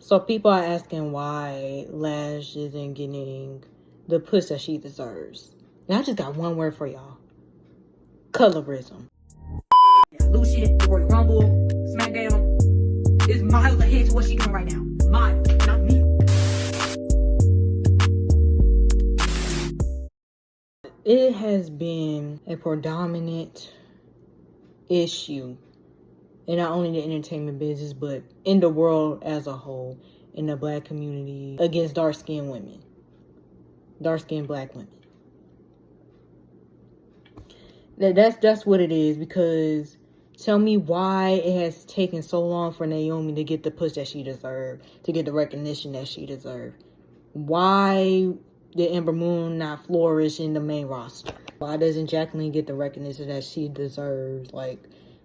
So people are asking why Lash isn't getting the push that she deserves. And I just got one word for y'all. Colorism. Lucian, Royal Rumble, SmackDown is miles ahead to what she's doing right now. Miles, not me. It has been a predominant issue in not only the entertainment business, but in the world as a whole, in the black community, against dark-skinned women. Dark-skinned black women. That's what it is, because tell me why it has taken so long for Naomi to get the push that she deserved, to get the recognition that she deserved. Why did Ember not flourish in the main roster? Why doesn't Jacqueline get the recognition that she deserves? Like,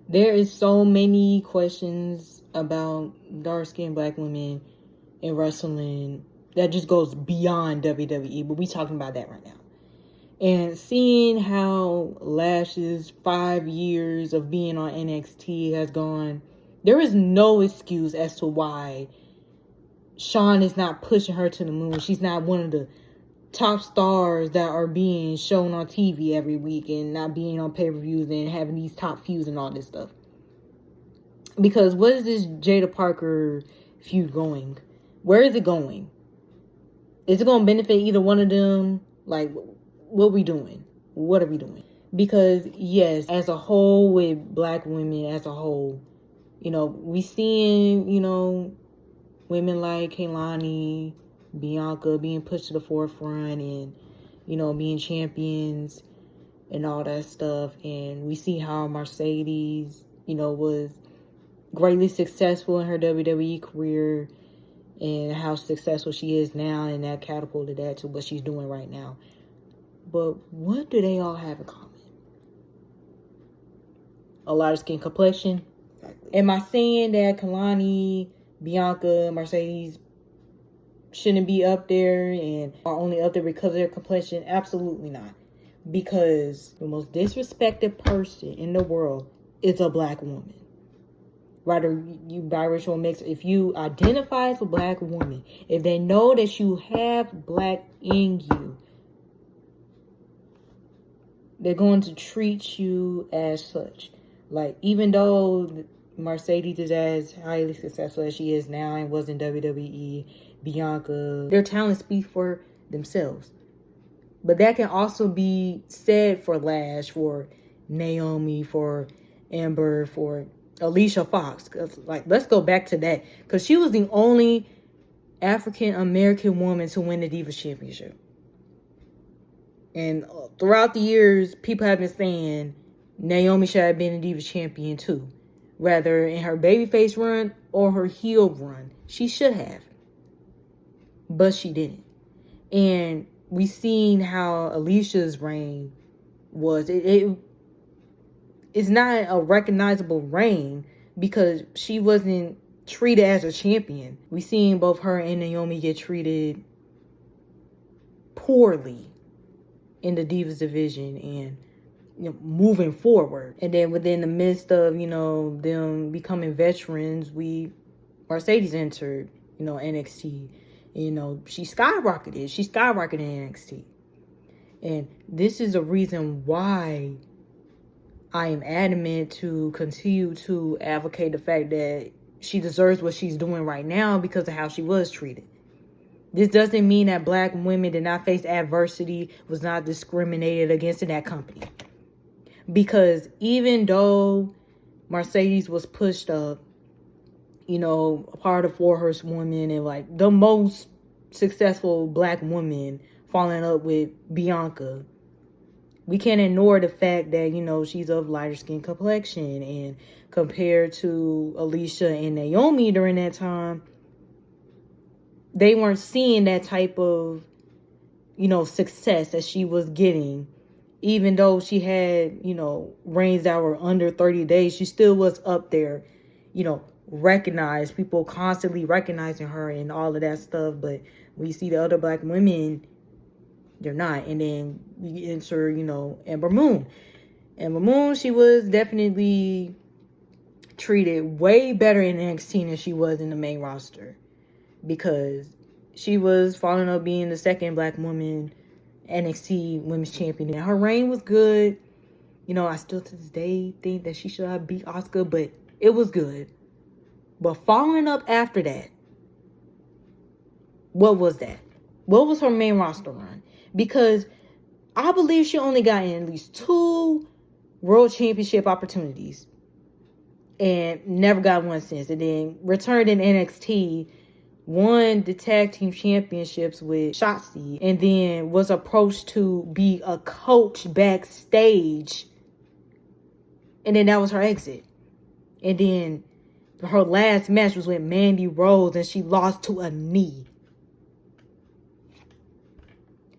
there is so many questions about dark-skinned black women in wrestling that just goes beyond WWE, but we talking about that right now. And seeing how Lash's 5 years of being on NXT has gone, there is no excuse as to why Sean is not pushing her to the moon. She's not one of the top stars that are being shown on TV every week and not being on pay-per-views and having these top feuds and all this stuff. Because what is this Jaida Parker feud going? Where is it going? Is it going to benefit either one of them? Like, what are we doing? What are we doing? Because, yes, as a whole, with black women as a whole, you know, we seeing, you know, women like Kelani, Bianca being pushed to the forefront and, you know, being champions and all that stuff. And we see how Mercedes, you know, was greatly successful in her WWE career and how successful she is now, and that catapulted that to what she's doing right now. But what do they all have in common? A lot of skin complexion. Exactly. Am I saying that Kelani, Bianca, Mercedes shouldn't be up there and are only up there because of their complexion? Absolutely not. Because the most disrespected person in the world is a black woman. Whether you biracial or mixed, if you identify as a black woman, if they know that you have black in you, they're going to treat you as such. Like, even though Mercedes is as highly successful as she is now and was in WWE, Bianca, their talents speak for themselves. But that can also be said for Lash, for Naomi, for Ember, for Alicia Fox. Cause, like, let's go back to that. Because she was the only African-American woman to win the Divas Championship. And throughout the years, people have been saying Naomi should have been a Divas Champion too. Whether in her babyface run or her heel run. She should have. But she didn't. And we seen how Alicia's reign was. It's not a recognizable reign because she wasn't treated as a champion. We seen both her and Naomi get treated poorly in the Divas division and, you know, moving forward. And then within the midst of, you know, them becoming veterans, Mercedes entered, you know, NXT. You know, she skyrocketed. She skyrocketed in NXT. And this is a reason why I am adamant to continue to advocate the fact that she deserves what she's doing right now because of how she was treated. This doesn't mean that black women did not face adversity, was not discriminated against in that company. Because even though Mercedes was pushed up, you know, a part of Four Horsewomen and like the most successful black woman falling up with Bianca, we can't ignore the fact that, you know, she's of lighter skin complexion. And compared to Alicia and Naomi during that time, they weren't seeing that type of, you know, success that she was getting. Even though she had, you know, reigns that were under 30 days, she still was up there, you know, recognized. People constantly recognizing her and all of that stuff. But we see the other black women, they're not. And then we enter, you know, Ember Moon. Ember Moon, she was definitely treated way better in NXT than she was in the main roster. because she was following up being the second black woman NXT Women's Champion. And her reign was good. You know, I still to this day think that she should have beat Asuka, but it was good. But following up after that, what was that? What was her main roster run? Because I believe she only got in at least 2 World Championship opportunities and never got one since. And then returned in NXT, won the tag team championships with Shotzi, and then was approached to be a coach backstage. And then that was her exit. And then her last match was with Mandy Rose, and she lost to a knee.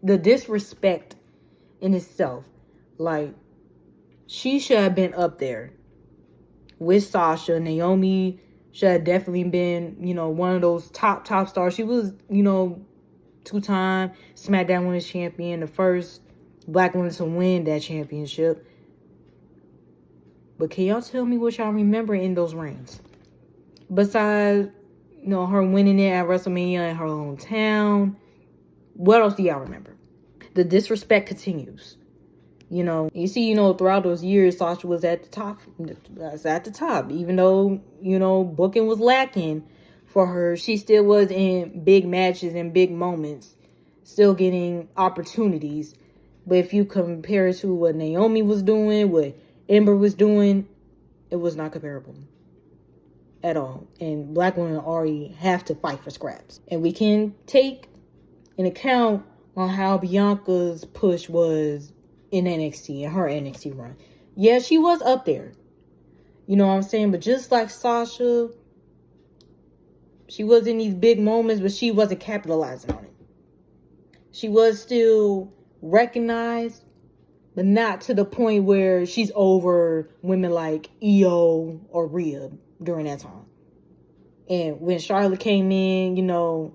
The disrespect in itself, like, she should have been up there with Sasha. Naomi should have definitely been, you know, one of those top stars. She was, you know, 2-time SmackDown Women's Champion, the first black woman to win that championship. But can y'all tell me what y'all remember in those reigns? Besides, you know, her winning it at WrestleMania in her hometown, what else do y'all remember? The disrespect continues. You know, you see, you know, throughout those years, Sasha was at the top. At the top. Even though, you know, booking was lacking for her, she still was in big matches and big moments, still getting opportunities. But if you compare it to what Naomi was doing, what Ember was doing, it was not comparable at all. And black women already have to fight for scraps. And we can take an account on how Bianca's push was in NXT and her NXT run. Yeah, she was up there. You know what I'm saying? But just like Sasha, she was in these big moments, but she wasn't capitalizing on it. She was still recognized, but not to the point where she's over women like Io or Rhea during that time. And when Charlotte came in, you know,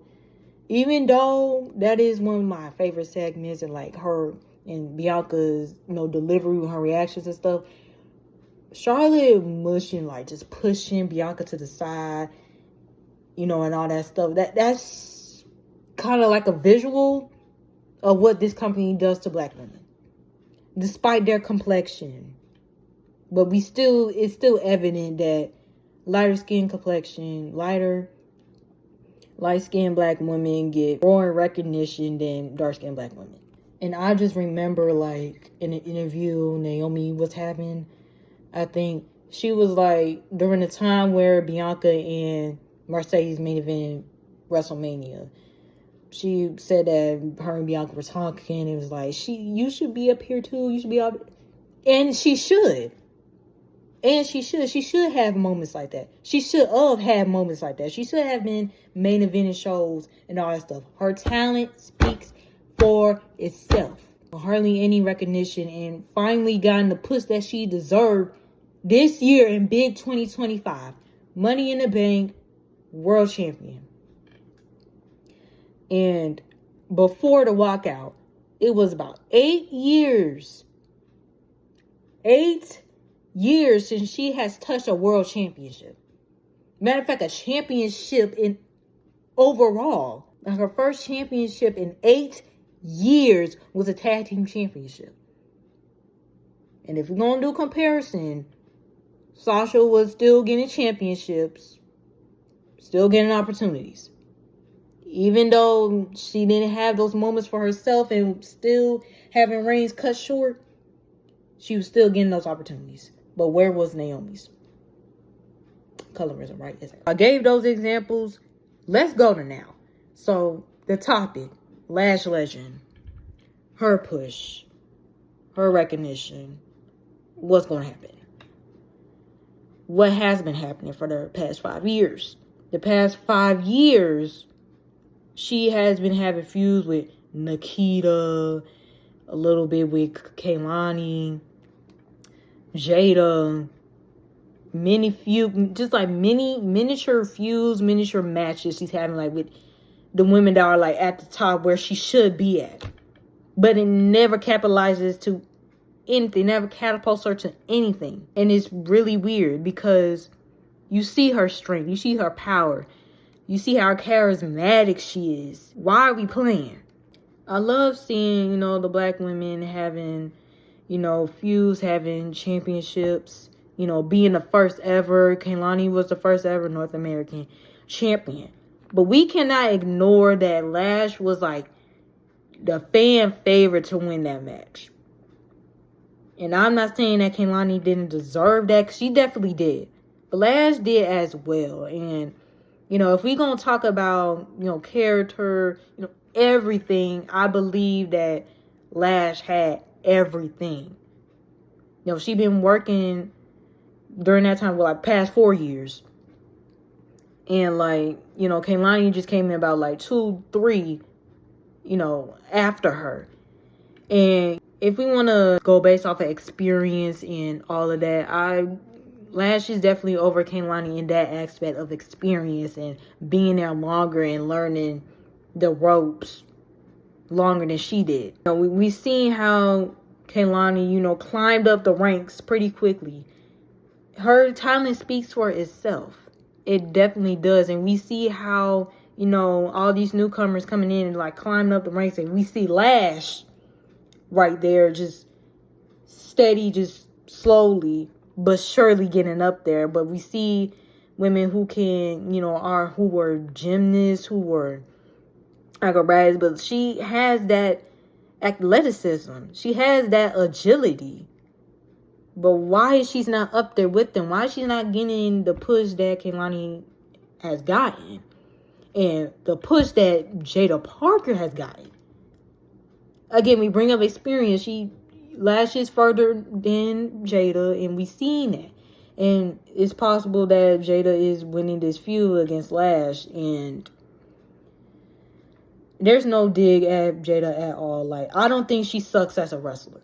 even though that is one of my favorite segments, and like her and Bianca's, you know, delivery with her reactions and stuff, Charlotte mushing, like just pushing Bianca to the side, you know, and all that stuff. That's kind of like a visual of what this company does to black women, despite their complexion. But it's still evident that lighter skin complexion, light-skinned black women get more recognition than dark-skinned black women. And I just remember, like, in an interview Naomi was having, I think she was like, during the time where Bianca and Mercedes main event WrestleMania, she said that her and Bianca were talking, and it was like, you should be up here too, you should be up. And she should. And she should have moments like that. She should have had moments like that. She should have been main eventing shows and all that stuff. Her talent speaks for itself. Hardly any recognition, and finally gotten the push that she deserved this year in Big 2025. Money in the Bank, World Champion. And before the walkout, it was about 8 years. 8 years since she has touched a world championship. Matter of fact, a championship in overall. Like, her first championship in 8 years was a tag team championship. And if we're going to do a comparison, Sasha was still getting championships, still getting opportunities. Even though she didn't have those moments for herself and still having reigns cut short, she was still getting those opportunities. But where was Naomi's? Colorism, right? I gave those examples. Let's go to now. So, the topic, Lash Legend, her push, her recognition, what's going to happen? What has been happening for the past 5 years? The past 5 years, she has been having feuds with Nikita, a little bit with Kelani, Jaida, miniature feuds, miniature matches she's having, like, with the women that are, like, at the top where she should be at. But it never capitalizes to anything, never catapults her to anything. And it's really weird because you see her strength, you see her power, You see how charismatic she is. Why are we playing? I love seeing, the black women having, feuds, having championships, being the first ever. Kelani was the first ever North American champion. But we cannot ignore that Lash was like the fan favorite to win that match. And I'm not saying that Kelani didn't deserve that, because she definitely did. But Lash did as well. And, if we're going to talk about, character, everything, I believe that Lash had everything. She been working during that time for like past 4 years. And Kelani just came in about like 2, 3, after her. And if we want to go based off of experience and all of that, Lash is definitely over Kelani in that aspect of experience and being there longer and learning the ropes longer than she did. We seen how Kelani, climbed up the ranks pretty quickly. Her talent speaks for itself. It definitely does. And we see how, all these newcomers coming in and like climbing up the ranks, and we see Lash right there, just steady, just slowly but surely getting up there. But we see women who can, who were gymnasts, who were acrobatics, but she has that athleticism. She has that agility. But why is she not up there with them? Why is she not getting the push that Kelani has gotten? And the push that Jaida Parker has gotten? Again, we bring up experience. She lashes further than Jaida, and we seen that. And it's possible that Jaida is winning this feud against Lash, and there's no dig at Jaida at all. Like, I don't think she sucks as a wrestler.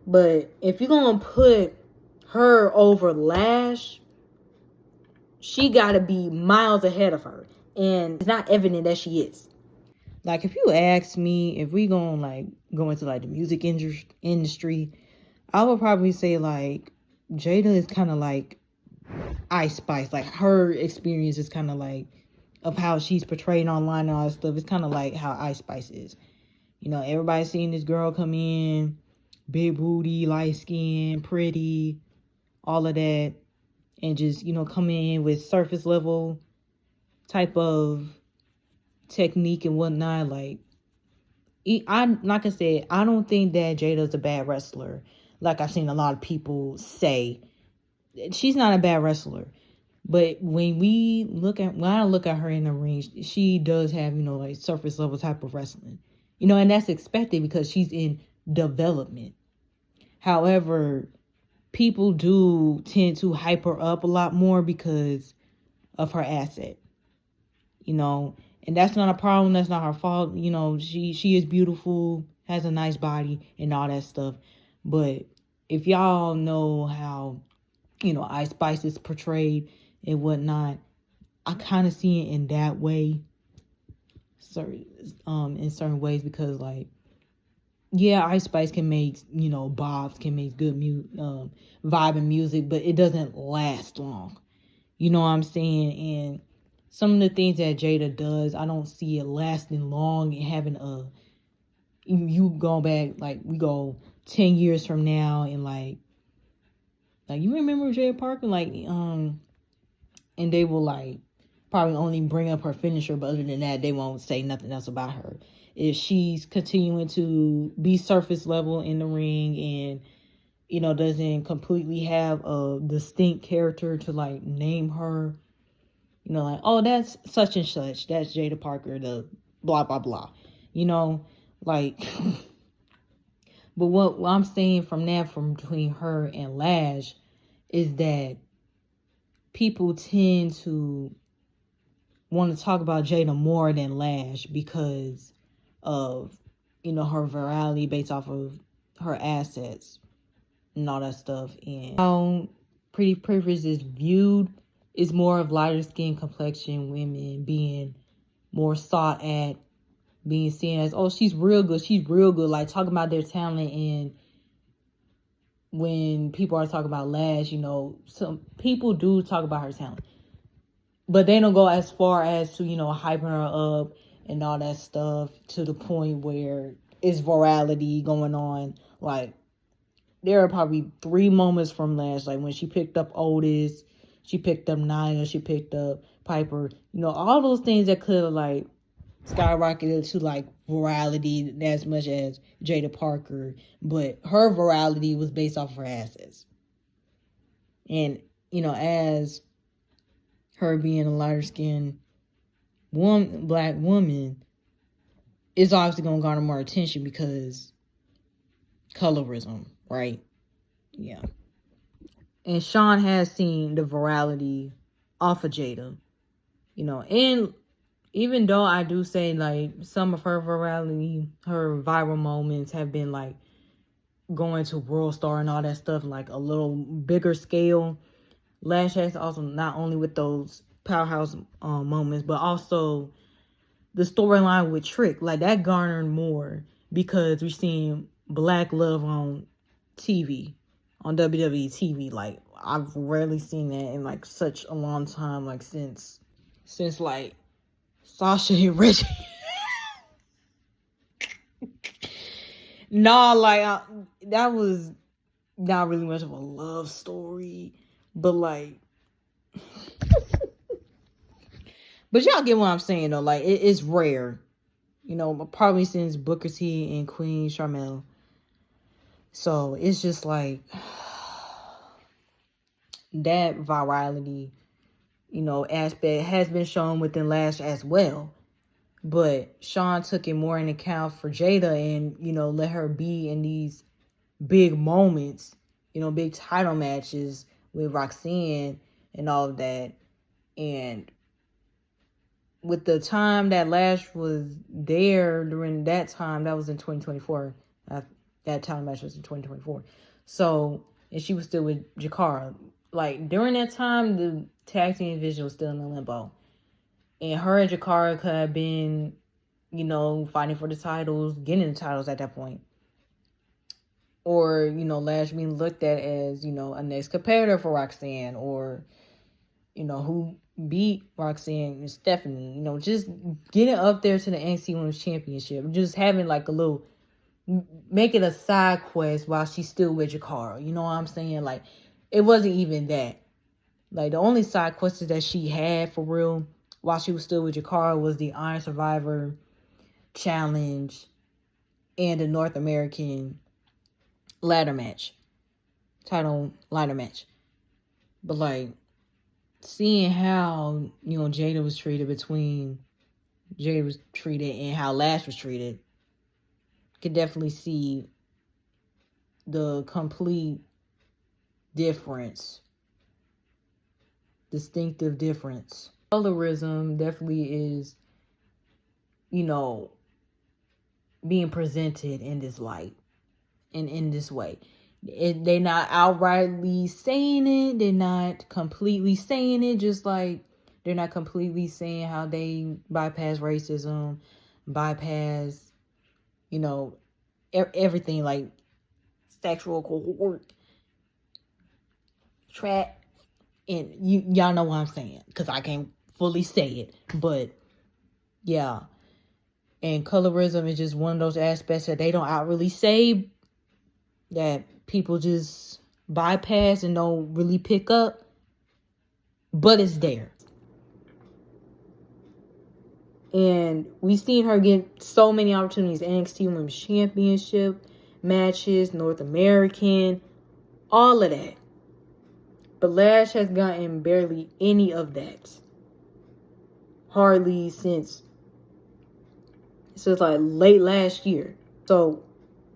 But if you're going to put her over Lash, she got to be miles ahead of her. And it's not evident that she is. Like, if you ask me if we going to, go into, the music industry, I would probably say, Jaida is kind of like Ice Spice. Like, her experience is kind of of how she's portrayed online and all that stuff. It's kind of like how Ice Spice is. Everybody's seeing this girl come in, big booty, light skin, pretty, all of that. And just, come in with surface level type of technique and whatnot. Like I said, I don't think that Jaida's a bad wrestler. Like I've seen a lot of people say. She's not a bad wrestler. But when I look at her in the ring, she does have, surface level type of wrestling. And that's expected because she's in development. However, people do tend to hype her up a lot more because of her asset. And that's not a problem. That's not her fault. She is beautiful, has a nice body and all that stuff. But if y'all know how, Ice Spice is portrayed and whatnot, I kind of see it in that way. In certain ways, because Ice Spice can make, bops, can make good vibe and music, but it doesn't last long. You know what I'm saying? And some of the things that Jaida does, I don't see it lasting long and having you go back, we go 10 years from now and you remember Jaida Parker? And they will probably only bring up her finisher, but other than that, they won't say nothing else about her. If she's continuing to be surface level in the ring and, doesn't completely have a distinct character to name her, oh, that's such and such. That's Jaida Parker, the blah, blah, blah. But what I'm saying from between her and Lash is that people tend to want to talk about Jaida more than Lash because of, her virality based off of her assets and all that stuff. And how pretty privilege is viewed is more of lighter skin complexion women being more sought at, being seen as, oh, she's real good. Talking about their talent. And when people are talking about Lash, some people do talk about her talent. But they don't go as far as to, hyping her up and all that stuff to the point where it's virality going on. Like, there are probably 3 moments from Lash, like when she picked up Otis, she picked up Nia, she picked up Piper. All those things that could have, like, skyrocketed to, like, virality as much as Jaida Parker. But her virality was based off of her assets. And, as her being a lighter-skinned black woman, it's obviously going to garner more attention because colorism, right? Yeah. And Sean has seen the virality off of Jaida, and even though I do say, like, some of her virality, her viral moments have been, like, going to World Star and all that stuff, like, a little bigger scale. Lash has also, not only with those powerhouse moments, but also the storyline with Trick. Like, that garnered more because we're seeing black love on TV, on WWE TV. Like, I've rarely seen that in, like, such a long time, like, since like, Sasha and Reggie. Nah, like, that was not really much of a love story, but, like, but y'all get what I'm saying, though. Like, it's rare, probably since Booker T and Queen Charmel. So it's just like that virality, aspect has been shown within Lash as well. But Sean took it more in account for Jaida and, let her be in these big moments, big title matches with Roxanne and all of that. And with the time that Lash was there during that time, that was in 2024. That title match was in 2024. So, and she was still with Jakara. Like, during that time, the tag team division was still in the limbo. And her and Jakara could have been, fighting for the titles, getting the titles at that point. Or, Lash being looked at as, a next competitor for Roxanne. Or, who beat Roxanne and Stephanie. Just getting up there to the NXT Women's Championship. Just having, like, a little, make it a side quest while she's still with Jakara. You know what I'm saying? Like, it wasn't even that. Like, the only side quests that she had for real while she was still with Jakara was the Iron Survivor Challenge and the North American ladder match. Title ladder match. But, like, seeing how, Jaida was treated and how Lash was treated, could definitely see the complete difference. Distinctive difference. Colorism definitely is, being presented in this light and in this way. They're not outrightly saying it. They're not completely saying it. Just like they're not completely saying how they bypass racism, bypass, everything, like sexual cohort, trap. And y'all know what I'm saying, because I can't fully say it. But, yeah. And colorism is just one of those aspects that they don't outwardly say, that people just bypass and don't really pick up. But it's there. And we've seen her get so many opportunities. NXT Women's Championship matches, North American, all of that. But Lash has gotten barely any of that. Hardly since like late last year. So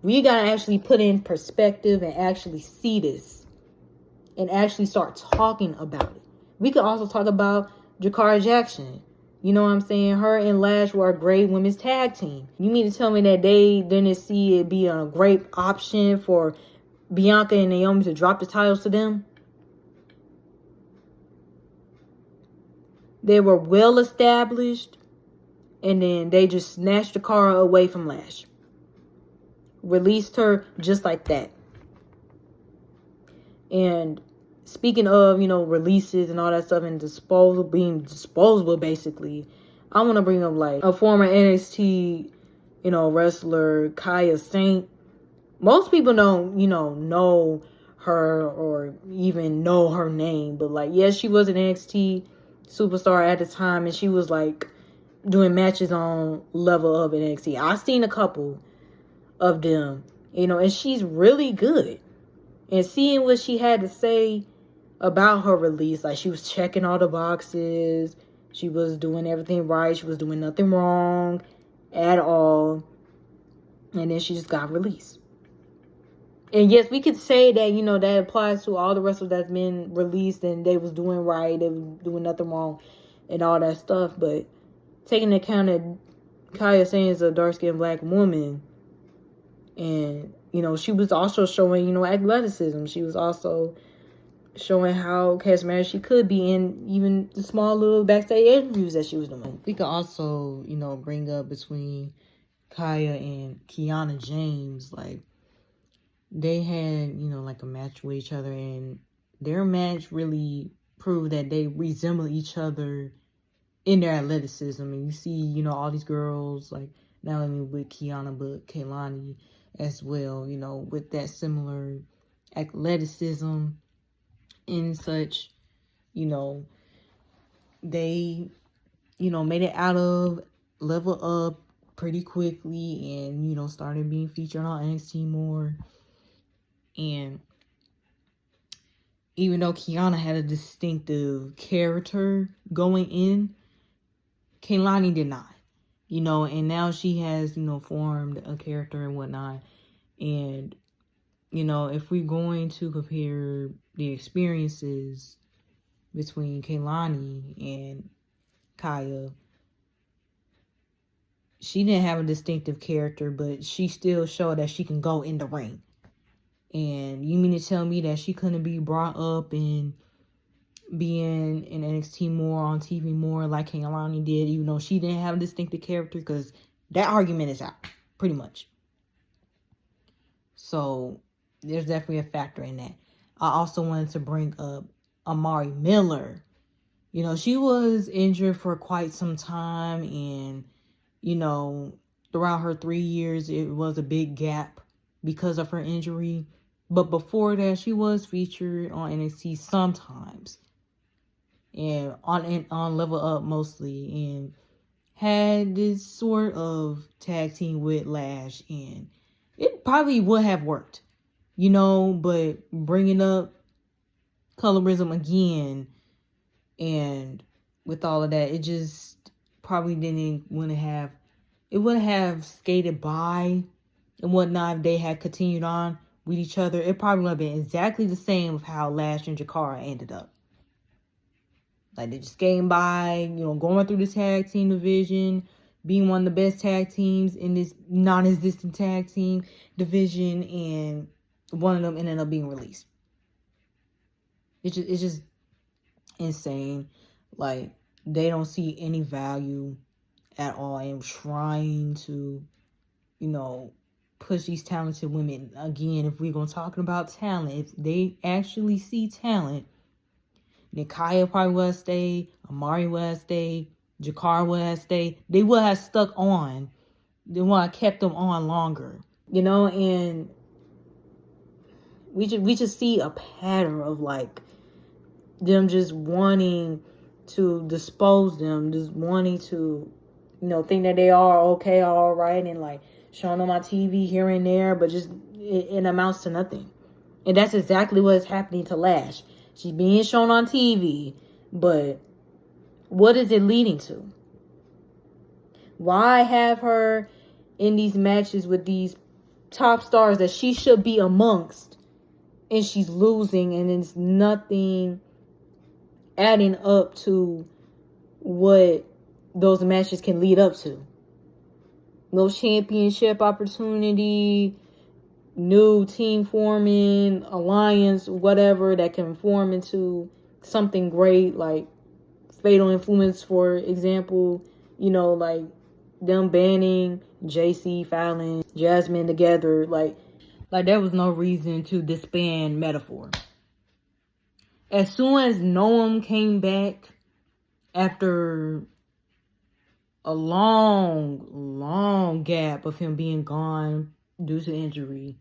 we gotta actually put in perspective and actually see this. And actually start talking about it. We could also talk about Jakara Jackson. You know what I'm saying? Her and Lash were a great women's tag team. You mean to tell me that they didn't see it be a great option for Bianca and Naomi to drop the titles to them? They were well established, and then they just snatched Jakara away from Lash. Released her just like that. And speaking of, releases and all that stuff and being disposable, basically, I want to bring up like a former NXT, wrestler, Kiyah Saint. Most people don't, know her or even know her name, but like, yes, she was an NXT superstar at the time, and she was like doing matches on Level Up in NXT. I've seen a couple of them, and she's really good. And seeing what she had to say about her release, like she was checking all the boxes, she was doing everything right, she was doing nothing wrong at all, and then she just got released. And yes, we could say that, that applies to all the wrestlers that's been released and they was doing right, they was doing nothing wrong and all that stuff, but taking into account that Kiyah Saint is a dark-skinned black woman, and she was also showing athleticism. She was also showing how charismatic she could be in even the small little backstage interviews that she was doing. We could also bring up between Kiyah and Kiana James, like they had like a match with each other, and their match really proved that they resemble each other in their athleticism. And you see all these girls, like not only with Kiana but Kelani as well, with that similar athleticism and such. They made it out of Level Up pretty quickly, and started being featured on NXT more. And even though Kiana had a distinctive character going in, Kelani did not. And now she has, formed a character and whatnot. And, if we're going to compare the experiences between Kelani and Kiyah, she didn't have a distinctive character, but she still showed that she can go in the ring. And you mean to tell me that she couldn't be brought up and being in NXT more, on TV more, like Kelani did, even though she didn't have a distinctive character? Because that argument is out, pretty much. So there's definitely a factor in that. I also wanted to bring up Amari Miller. She was injured for quite some time, and throughout her 3 years, it was a big gap because of her injury. But before that, she was featured on NXT sometimes, and on Level Up mostly, and had this sort of tag team with Lash, and it probably would have worked, but bringing up colorism again, and with all of that, it just probably wouldn't have skated by and whatnot if they had continued on with each other. It probably would have been exactly the same of how Lash and Jakara ended up. Like, they just skating by, going through the tag team division, being one of the best tag teams in this non-existent tag team division, and one of them ended up being released. It's just insane. Like, they don't see any value at all in trying to, push these talented women. Again, if we're going to talk about talent, if they actually see talent, then Kiyah probably would have stayed, Amari would have stayed, Jakara would have stayed. They would have stuck on. They would have kept them on longer. And we just see a pattern of like them just wanting to dispose them, just wanting to, think that they are okay, all right, and like showing them on TV here and there, but just it amounts to nothing. And that's exactly what is happening to Lash. She's being shown on TV, but what is it leading to? Why have her in these matches with these top stars that she should be amongst, and she's losing, and it's nothing adding up to what those matches can lead up to? No championship opportunity, new team forming, alliance, whatever, that can form into something great, like Fatal Influence, for example. Like them banning JC, Fallon, Jasmine together, like there was no reason to disband Metaphor. As soon as Naomi came back after a long gap of him being gone due to injury,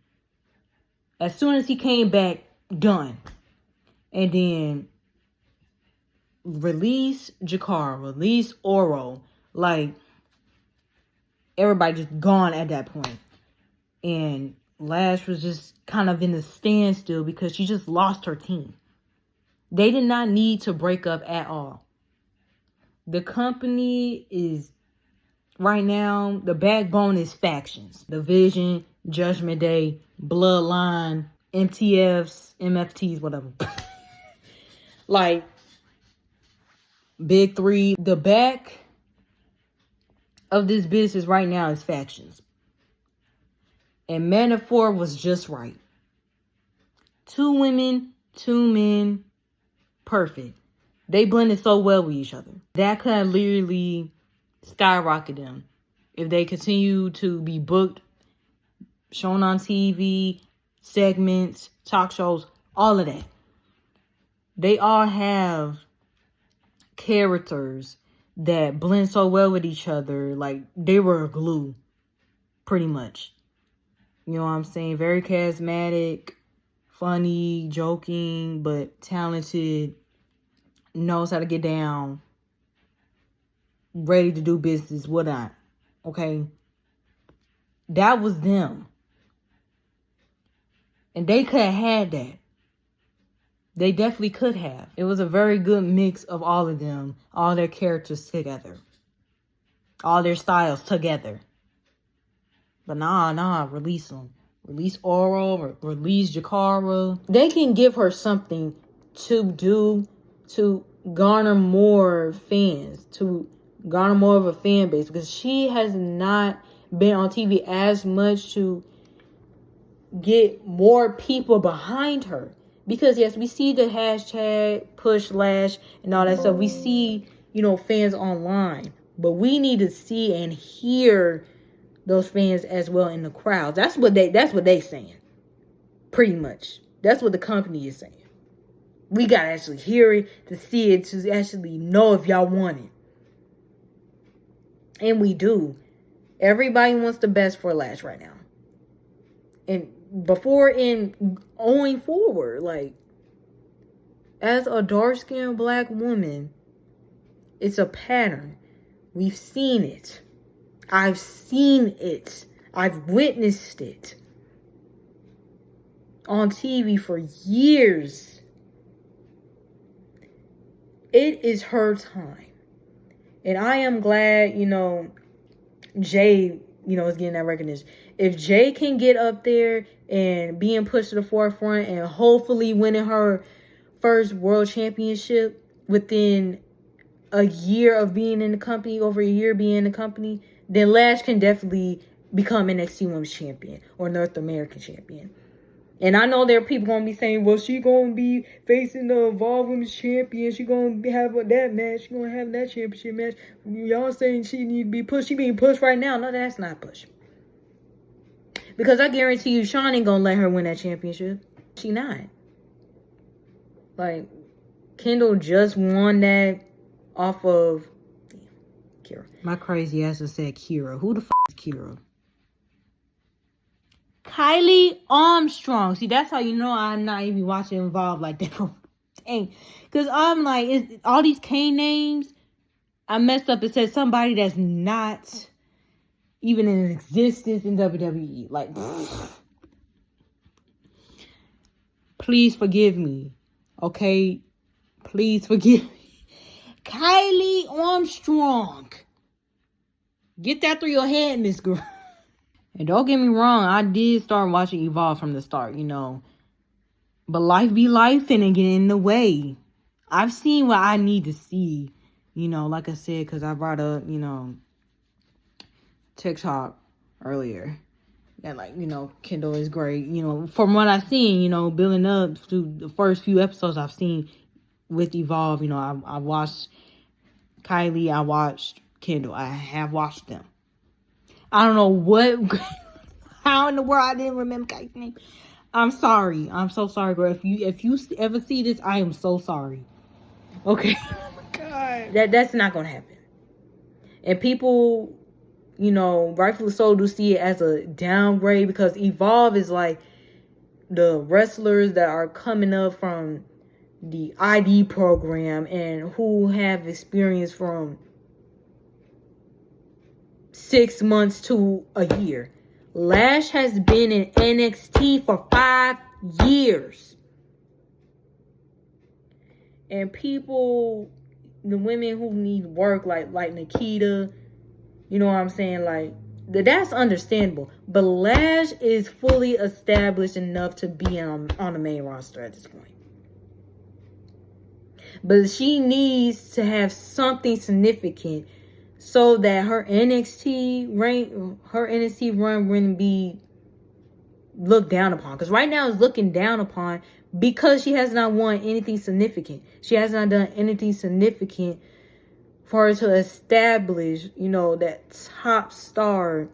as soon as he came back, done. And then release Jakara, release Oro. Like, everybody just gone at that point. And Lash was just kind of in a standstill because she just lost her team. They did not need to break up at all. The company is, right now, the backbone is factions. Division, Judgment Day, Bloodline, MTFs, MFTs, whatever. Like, Big Three. The back of this business right now is factions. And Metaphor was just right. 2 women, 2 men, perfect. They blended so well with each other. That could have literally skyrocketed them if they continue to be booked, shown on TV, segments, talk shows, all of that. They all have characters that blend so well with each other. Like, they were glue, pretty much. You know what I'm saying? Very charismatic, funny, joking, but talented, knows how to get down, ready to do business, whatnot. Okay? That was them. And they could have had that. They definitely could have. It was a very good mix of all of them, all their characters together, all their styles together. But nah, release them. Release Oro, release Jakara. They can give her something to do to garner more fans, to garner more of a fan base, because she has not been on TV as much to get more people behind her. Because yes, we see the hashtag push Lash and all that stuff. We see, fans online, but we need to see and hear those fans as well in the crowd. That's what they saying. Pretty much. That's what the company is saying. We gotta actually hear it, to see it, to actually know if y'all want it. And we do. Everybody wants the best for Lash right now. And before and going forward, like, as a dark-skinned black woman, it's a pattern. We've seen it. I've seen it. I've witnessed it on TV for years. It is her time. And I am glad, Jay, is getting that recognition. If Jay can get up there and being pushed to the forefront and hopefully winning her first world championship within a year of being in the company, over a year being in the company, then Lash can definitely become NXT Women's Champion or North American Champion. And I know there are people going to be saying, well, she going to be facing the Evolve Women's Champion. She going to have that match. She going to have that championship match. Y'all saying she need to be pushed. She being pushed right now. No, that's not push. Because I guarantee you, Sean ain't going to let her win that championship. She not. Like, Kendall just won that off of Kira. My crazy ass just said Kira. Who the is Kira? Kylie Armstrong. See, that's how you know I'm not even watching Evolve like that. Dang. Because I'm like, all these K names, I messed up and said somebody that's not even in existence in WWE. Like, please forgive me. Okay? Please forgive me. Kylie Armstrong. Get that through your head, Miss Girl. And don't get me wrong, I did start watching Evolve from the start, But life be life and get in the way. I've seen what I need to see, like I said, because I brought up, TikTok earlier. That, Kendall is great. From what I've seen, building up through the first few episodes I've seen with Evolve, I watched Kylie, I watched Kendall. I have watched them. I don't know how in the world I didn't remember Kylie's name. I'm sorry. I'm so sorry, girl. If you ever see this, I am so sorry. Okay. Oh my God. That's not gonna happen. And people, you know, rightfully so, do see it as a downgrade, because Evolve is like the wrestlers that are coming up from the ID program and who have experience from 6 months to a year. Lash has been in NXT for 5 years. And people, the women who need work, like Nikita, you know what I'm saying? Like, that's understandable. But Lash is fully established enough to be on the main roster at this point. But she needs to have something significant so that her NXT run wouldn't be looked down upon. Because right now it's looking down upon because she has not won anything significant. She has not done anything significant for her to establish, you know, that top star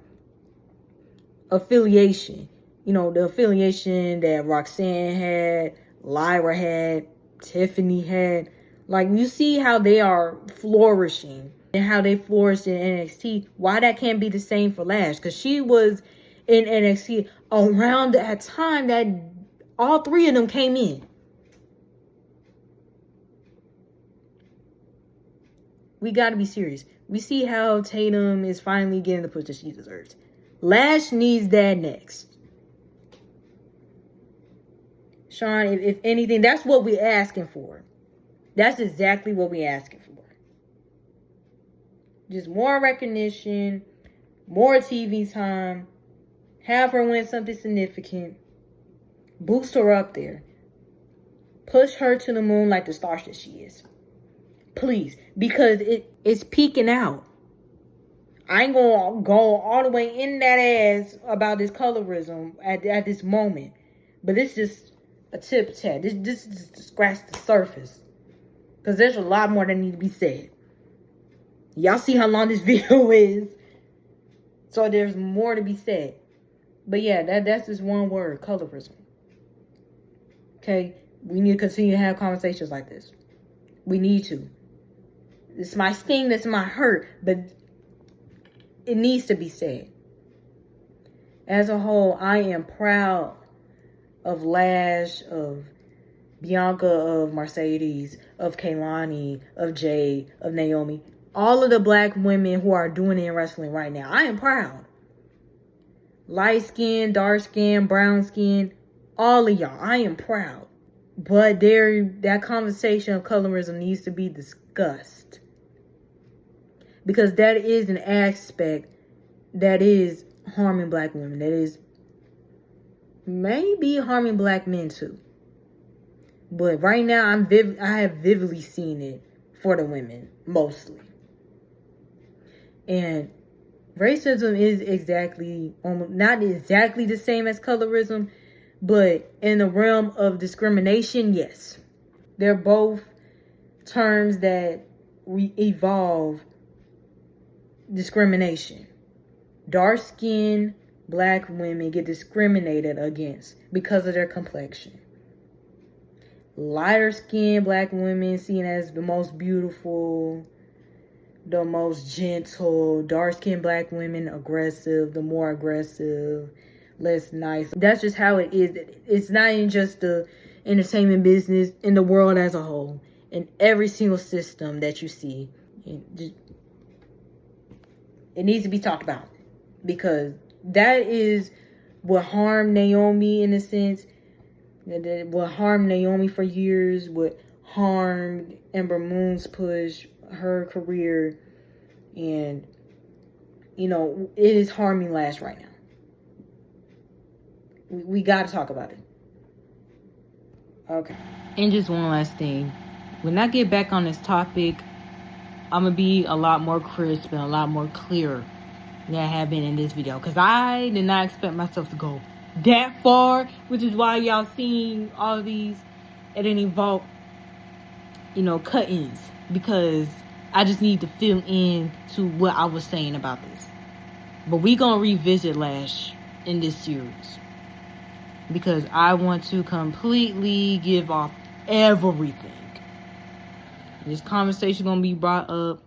affiliation. You know, the affiliation that Roxanne had, Lyra had, Tiffany had. Like, you see how they are flourishing and how they flourished in NXT. Why that can't be the same for Lash? Because she was in NXT around that time that all three of them came in. We got to be serious. We see how Tatum is finally getting the push that she deserves. Lash needs that next. Sean, if anything, that's what we're asking for. That's exactly what we're asking for. Just more recognition, more TV time, have her win something significant, boost her up there, push her to the moon like the star that she is. Please, because it's peaking out. I ain't gonna go all the way in that ass about this colorism at this moment, but it's just a tip tap. This just scratch the surface, because there's a lot more that need to be said. Y'all see how long this video is, so there's more to be said. But yeah, that's just one word: colorism. Okay, we need to continue to have conversations like this. We need to. It's my sting, that's my hurt, but it needs to be said. As a whole, I am proud of Lash, of Bianca, of Mercedes, of Kelani, of Jade, of Naomi. All of the black women who are doing it in wrestling right now. I am proud. Light skin, dark skin, brown skin, all of y'all. I am proud. But that conversation of colorism needs to be discussed. Because that is an aspect that is harming black women. That is maybe harming black men too. But right now, I have vividly seen it for the women, mostly. And racism is not exactly the same as colorism, but in the realm of discrimination, yes. They're both terms that evolve discrimination. Dark-skinned black women get discriminated against because of their complexion. Lighter-skinned black women seen as the most beautiful, the most gentle. Dark-skinned black women aggressive, the more aggressive, less nice. That's just how it is. It's not in just the entertainment business, in the world as a whole, in every single system that you see. It needs to be talked about, because that is what harmed Naomi in a sense. That what harmed Naomi for years, what harmed Ember Moon's push, her career, and you know, it is harming Lash right now. We got to talk about it. Okay. And just one last thing. When I get back on this topic, I'm going to be a lot more crisp and a lot more clear than I have been in this video. Because I did not expect myself to go that far, which is why y'all seeing all of these at an Evolve, you know, cut-ins. Because I just need to fill in to what I was saying about this. But we going to revisit Lash in this series. because I want to completely give off everything. This conversation gonna be brought up.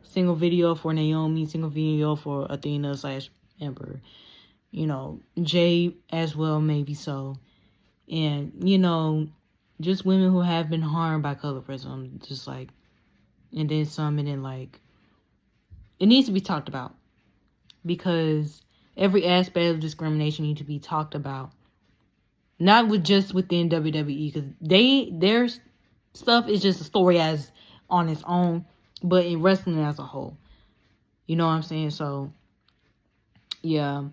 Single video for Naomi, single video for Athena/Ember. You know, Jay as well, maybe so. And, you know, just women who have been harmed by colorism. Just like, and then some, and then like, it needs to be talked about. Because every aspect of discrimination needs to be talked about. Not with just within WWE, because their stuff is just a story as on its own, but in wrestling as a whole. You know what I'm saying? So, yeah.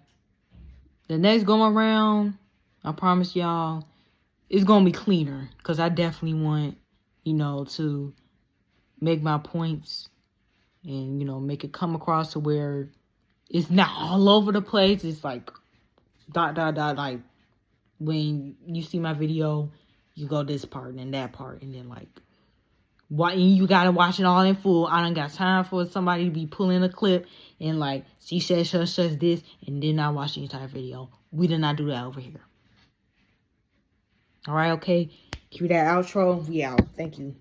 The next go around, I promise y'all, it's going to be cleaner. Because I definitely want, you know, to make my points and, you know, make it come across to where it's not all over the place. It's like, like, when you see my video, you go this part and then that part. And then, like, you got to watch it all in full. I don't got time for somebody to be pulling a clip and, like, she said such this and then not watch the entire video. We did not do that over here. All right, okay? Cue that outro. We out. Thank you.